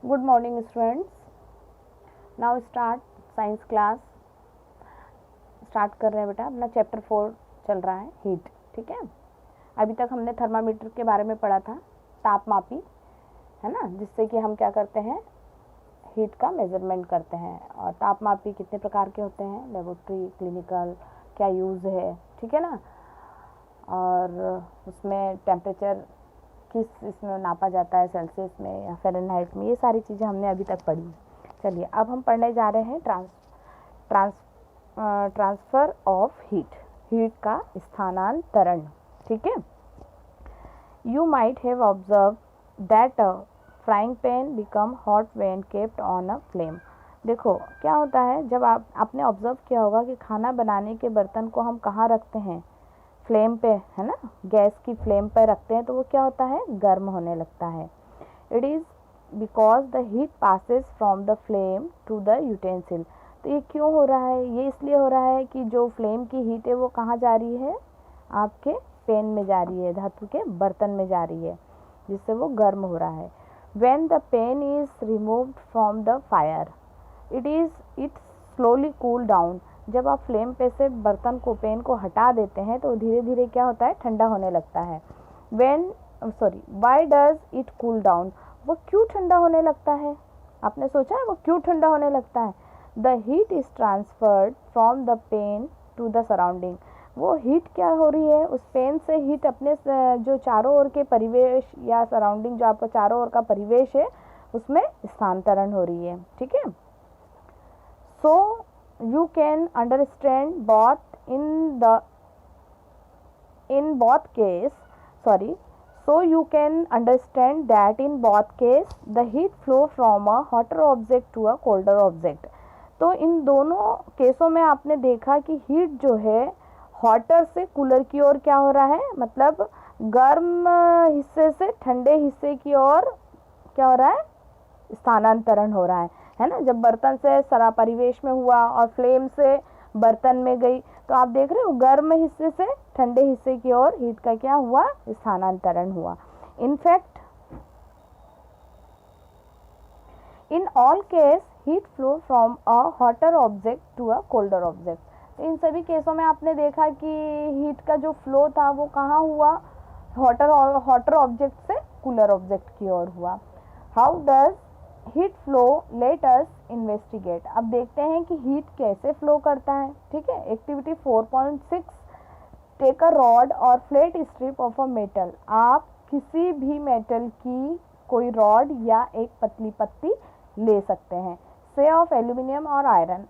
Good morning students. Now start science class. Start कर रहे हैं बेटा, अपना चैप्टर 4 चल रहा है, हीट। ठीक है, अभी तक हमने थर्मामीटर के बारे में पढ़ा था, तापमापी, है ना, जिससे कि हम क्या करते हैं, हीट का मेजरमेंट करते हैं। और तापमापी कितने प्रकार के होते हैं, लेबोरेटरी, क्लिनिकल, क्या यूज़ है, ठीक है ना, और उसमें टेम्परेचर किस इसमें नापा जाता है, सेल्सियस में या फ़ारेनहाइट में, ये सारी चीज़ें हमने अभी तक पढ़ी। चलिए अब हम पढ़ने जा रहे हैं ट्रांसफ़र ऑफ हीट का स्थानांतरण। ठीक है, you might have observe that a frying pan become hot when kept on a flame. देखो क्या होता है, जब आपने ऑब्जर्व किया होगा कि खाना बनाने के बर्तन को हम कहाँ रखते हैं, फ्लेम पे, है ना, गैस की फ्लेम पे रखते हैं, तो वो क्या होता है, गर्म होने लगता है। It is because the heat passes from the flame to the utensil. तो ये क्यों हो रहा है, ये इसलिए हो रहा है कि जो फ्लेम की हीट है वो कहाँ जा रही है, आपके पैन में जा रही है, धातु के बर्तन में जा रही है, जिससे वो गर्म हो रहा है। When the pan is removed from the fire it slowly cool down. जब आप फ्लेम पे से बर्तन को, पैन को हटा देते हैं तो धीरे धीरे क्या होता है, ठंडा होने लगता है। Why does it cool down, वो क्यों ठंडा होने लगता है, आपने सोचा है वो क्यों ठंडा होने लगता है? The heat is transferred from the pan to the surrounding. वो हीट क्या हो रही है, उस पेन से हीट अपने जो चारों ओर के परिवेश या सराउंडिंग, जो आपका चारों ओर का परिवेश है, उसमें स्थानांतरण हो रही है। ठीक है, सो you can understand so you can understand that in both case the heat flow from a hotter object to a colder object। तो इन दोनों केसों में आपने देखा कि हीट जो है हॉटर से कूलर की ओर क्या हो रहा है, मतलब गर्म हिस्से से ठंडे हिस्से की ओर क्या हो रहा है, स्थानांतरण हो रहा है ना। जब बर्तन से सरा परिवेश में हुआ और फ्लेम से बर्तन में गई, तो आप देख रहे हो गर्म हिस्से से ठंडे हिस्से की ओर हीट का क्या हुआ, स्थानांतरण हुआ। In fact in all case heat flow from a hotter object to a colder object. तो इन सभी केसों में आपने देखा कि हीट का जो फ्लो था वो कहाँ हुआ, हॉटर ऑब्जेक्ट से कूलर ऑब्जेक्ट की ओर हुआ। How does heat flow, let us investigate. अब देखते हैं कि हीट कैसे फ्लो करता है। ठीक है, एक्टिविटी 4.6, टेक अ रॉड और flat strip of a metal. आप किसी भी मेटल की कोई रॉड या एक पतली पत्ती ले सकते हैं। से ऑफ एल्यूमिनियम और आयरन,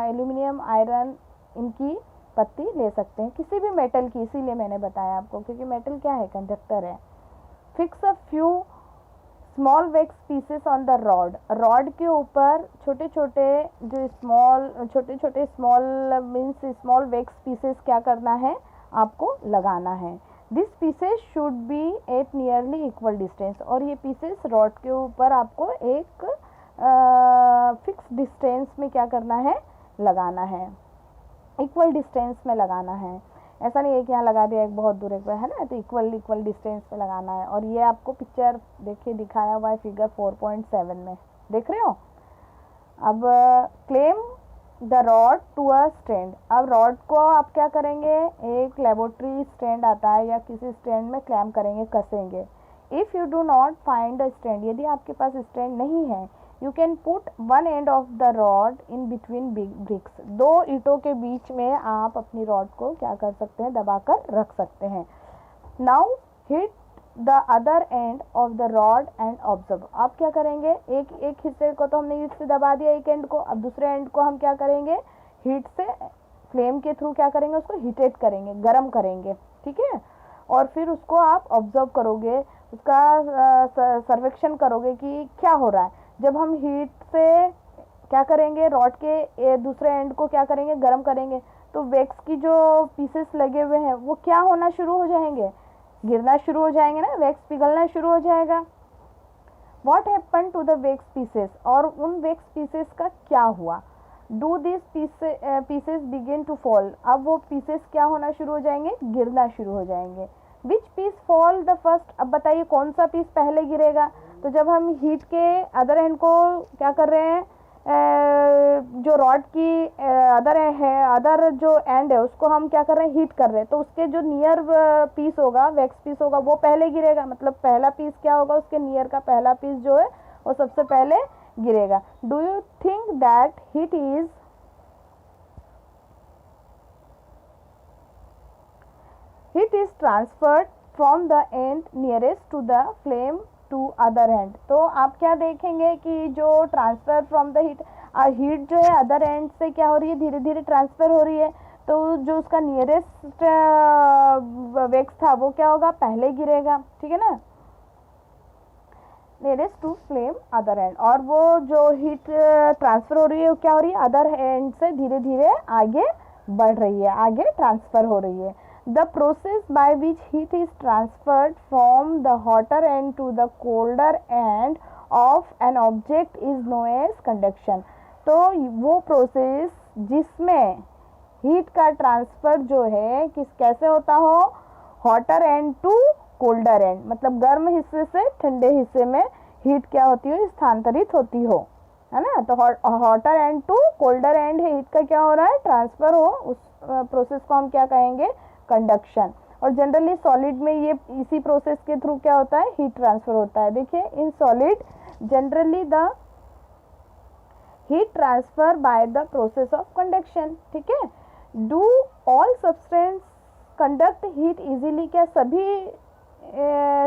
एल्यूमिनियम, आयरन, इनकी पत्ती ले सकते हैं, किसी भी मेटल की, इसीलिए मैंने बताया आपको, क्योंकि मेटल क्या है, कंडक्टर है। Fix a few small wax pieces on the rod के ऊपर छोटे छोटे मीन्स स्मॉल वैक्स पीसेस क्या करना है, आपको लगाना है। This pieces should be at nearly equal distance. और ये पीसेस रॉड के ऊपर आपको एक फिक्स डिस्टेंस में क्या करना है, लगाना है, इक्वल डिस्टेंस में लगाना है। ऐसा नहीं है कि यहाँ लगा दिया एक बहुत दूर एक, है ना, तो इक्वल डिस्टेंस पे लगाना है। और ये आपको पिक्चर देखिए दिखाया हुआ है फिगर 4.7 में, देख रहे हो। अब claim the rod to a stand. अब रॉड को आप क्या करेंगे, एक लेबोरेटरी स्टैंड आता है या किसी स्टैंड में क्लैम करेंगे, कसेंगे। If you do not find a stand, यदि आपके पास स्टैंड नहीं है, you can put one end of the rod in between bricks. दो ईंटों के बीच में आप अपनी रॉड को क्या कर सकते हैं, दबाकर रख सकते हैं। Now hit the other and of the rod and observe. आप क्या करेंगे, एक हिस्से को तो हमने हीट से दबा दिया, एक एंड को, अब दूसरे एंड को हम क्या करेंगे, हीट से फ्लेम के थ्रू क्या करेंगे, उसको हीटेड करेंगे, गर्म करेंगे। ठीक है, और फिर उसको आप ऑब्जर्व करोगे, उसका सर्वेक्षण करोगे कि क्या हो रहा है। जब हम हीट से क्या करेंगे, रॉड के दूसरे एंड को क्या करेंगे, गर्म करेंगे, तो वैक्स की जो पीसेस लगे हुए हैं वो क्या होना शुरू हो जाएंगे, गिरना शुरू हो जाएंगे ना, वैक्स पिघलना शुरू हो जाएगा। What happen to the wax pieces, और उन वैक्स पीसेस का क्या हुआ। Do this pieces begin to fall, अब वो पीसेस क्या होना शुरू हो जाएंगे, गिरना शुरू हो जाएंगे। विच पीस फॉल द फर्स्ट, अब बताइए कौन सा पीस पहले गिरेगा, तो जब हम हीट के अदर एंड को क्या कर रहे हैं, जो रॉड की अदर जो एंड है उसको हम क्या कर रहे हैं, हीट कर रहे हैं, तो उसके जो नियर पीस होगा, वैक्स पीस होगा, वो पहले गिरेगा। मतलब पहला पीस क्या होगा, उसके नियर का पहला पीस जो है वो सबसे पहले गिरेगा। Do you think that heat is transferred from the end nearest to the flame to other end. तो आप क्या देखेंगे कि जो ट्रांसफर फ्रॉम द हीट जो है अदर एंड से क्या हो रही है, धीरे धीरे ट्रांसफर हो रही है। तो जो उसका नियरेस्ट वैक्स था वो क्या होगा, पहले गिरेगा, ठीक है ना, nearest to flame other end. और वो जो हीट ट्रांसफर हो रही है वो क्या हो रही है, अदर एंड से धीरे धीरे आगे बढ़ रही है, आगे ट्रांसफर हो रही है। The process by which heat is transferred from the hotter end to the colder end of an object is known as conduction। तो वो प्रोसेस जिसमें हीट का ट्रांसफर जो है कैसे होता हो, hotter end to colder end, मतलब गर्म हिस्से से ठंडे हिस्से में हीट क्या होती हो, स्थानांतरित होती हो, है ना। तो hotter end to colder end है, हीट का क्या हो रहा है, ट्रांसफर हो, उस प्रोसेस को हम क्या कहेंगे, कंडक्शन। और जनरली सॉलिड में ये इसी प्रोसेस के थ्रू क्या होता है, हीट ट्रांसफर होता है। देखिए in solid generally the heat transfer by the process of conduction, ठीक है। Do all substance conduct heat easily, क्या सभी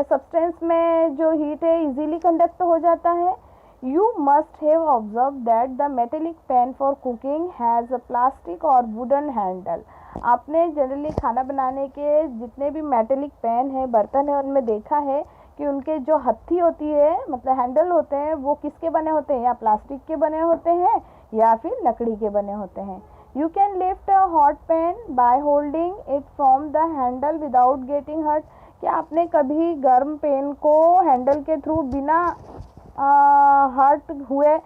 सब्सटेंस में जो हीट है इजीली कंडक्ट हो जाता है। You must have observe that the metallic pan for cooking has a plastic और वुडन हैंडल। आपने जनरली खाना बनाने के जितने भी मेटेलिक पैन है, बर्तन है, उनमें देखा है कि उनके जो हत्थी होती है, मतलब हैंडल होते हैं, वो किसके बने होते हैं, या प्लास्टिक के बने होते हैं या फिर लकड़ी के बने होते हैं। You can lift a hot pan by holding it from the handle without getting hurt. क्या आपने कभी गर्म पैन को हैंडल के थ्रू बिना हर्ट हुए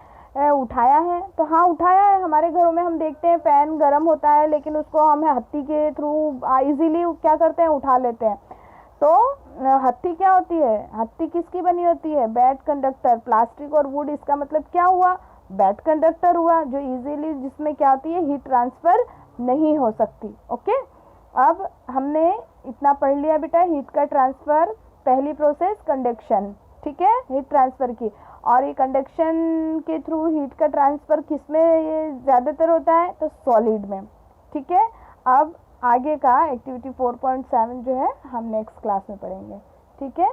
उठाया है? तो हाँ, उठाया है। हमारे घरों में हम देखते हैं पैन गर्म होता है, लेकिन उसको हम हत्थी के थ्रू इजीली क्या करते हैं, उठा लेते हैं। तो हत्थी क्या होती है, हत्थी किसकी बनी होती है, बैड कंडक्टर। प्लास्टिक और वुड, इसका मतलब क्या हुआ, बैड कंडक्टर हुआ, जो इजीली जिसमें क्या होती है, हीट ट्रांसफर नहीं हो सकती। ओके, अब हमने इतना पढ़ लिया बेटा, हीट का ट्रांसफर, पहली प्रोसेस कंडक्शन, ठीक है, हीट ट्रांसफर की। और ये कंडक्शन के थ्रू हीट का ट्रांसफर किस में ये ज़्यादातर होता है, तो सॉलिड में, ठीक है। अब आगे का एक्टिविटी 4.7 जो है हम नेक्स्ट क्लास में पढ़ेंगे, ठीक है।